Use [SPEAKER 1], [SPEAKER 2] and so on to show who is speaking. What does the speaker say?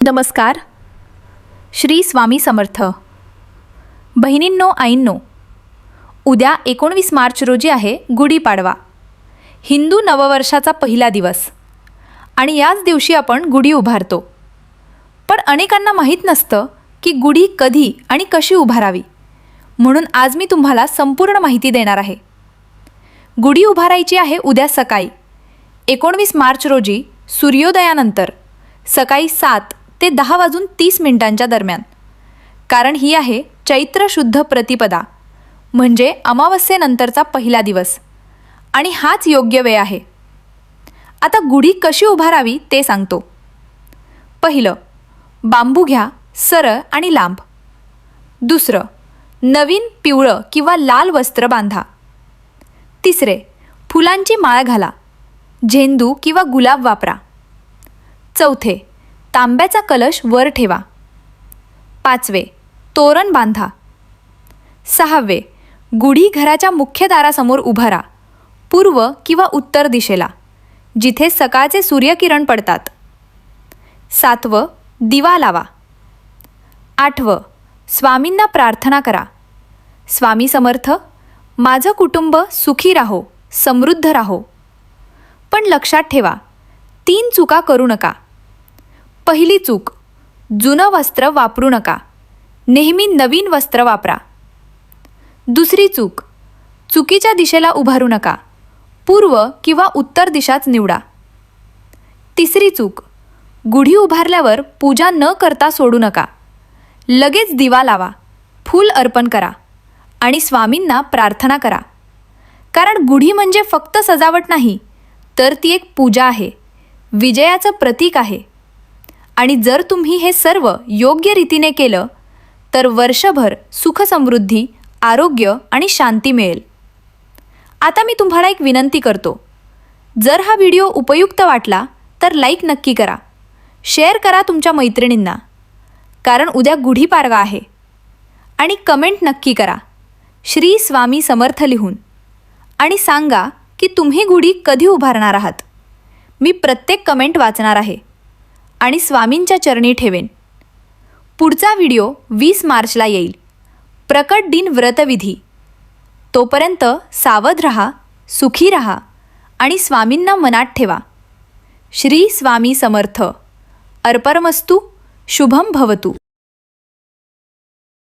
[SPEAKER 1] नमस्कार. श्री स्वामी समर्थ. बहिणींनो, आईंनो, उद्या 19 मार्च रोजी आहे गुढीपाडवा, हिंदू नववर्षाचा पहिला दिवस. आणि याच दिवशी आपण गुढी उभारतो. पण अनेकांना माहीत नसतं की गुढी कधी आणि कशी उभारावी. म्हणून आज मी तुम्हाला संपूर्ण माहिती देणार आहे. गुढी उभारायची आहे उद्या सकाळी 19 मार्च रोजी सूर्योदयानंतर सकाळी 7 ते 10:30 दरम्यान. कारण ही आहे चैत्र शुद्ध प्रतिपदा, म्हणजे अमावस्येनंतरचा पहिला दिवस, आणि हाच योग्य वेळ आहे. आता गुढी कशी उभारावी ते सांगतो. पहिलं, बांबू घ्या सरळ आणि लांब. दुसरं, नवीन पिवळं किंवा लाल वस्त्र बांधा. तिसरे, फुलांची माळ घाला, झेंडू किंवा गुलाब वापरा. चौथे, तांब्याचा कलश वर ठेवा. पाचवे, तोरण बांधा. सहावे, गुढी घराच्या मुख्य दारासमोर उभारा, पूर्व किंवा उत्तर दिशेला, जिथे सकाळचे सूर्यकिरण पडतात. सातवं, दिवा लावा. आठवं, स्वामींना प्रार्थना करा. स्वामी समर्थ, माझं कुटुंब सुखी राहो, समृद्ध राहो. पण लक्षात ठेवा, 3 चुका करू नका. पहिली चूक, जुनं वस्त्र वापरू नका, नेहमी नवीन वस्त्र वापरा. दुसरी चूक, चुकीच्या दिशेला उभारू नका, पूर्व किंवा उत्तर दिशाच निवडा. तिसरी चूक, गुढी उभारल्यावर पूजा न करता सोडू नका. लगेच दिवा लावा, फूल अर्पण करा आणि स्वामींना प्रार्थना करा. कारण गुढी म्हणजे फक्त सजावट नाही, तर ती एक पूजा आहे, विजयाचं प्रतीक आहे. आणि जर तुम्ही हे सर्व योग्य रीतीने केलं तर वर्षभर सुख, समृद्धी, आरोग्य आणि शांती मिळेल. आता मी तुम्हाला एक विनंती करतो. जर हा व्हिडिओ उपयुक्त वाटला तर लाईक नक्की करा, शेअर करा तुमच्या मैत्रिणींना, कारण उद्या गुढीपाडवा आहे. आणि कमेंट नक्की करा श्री स्वामी समर्थ लिहून, आणि सांगा की तुम्ही गुढी कधी उभारणार आहात. मी प्रत्येक कमेंट वाचणार आहे आणि स्वामींच्या चरणी ठेवेन. पुढचा व्हिडिओ 20 मार्चला येईल, प्रकट दिन व्रतविधी. तोपर्यंत सावध रहा, सुखी रहा आणि स्वामींना मनात ठेवा. श्री स्वामी समर्थ. अर्पणमस्तु. शुभम भवतु.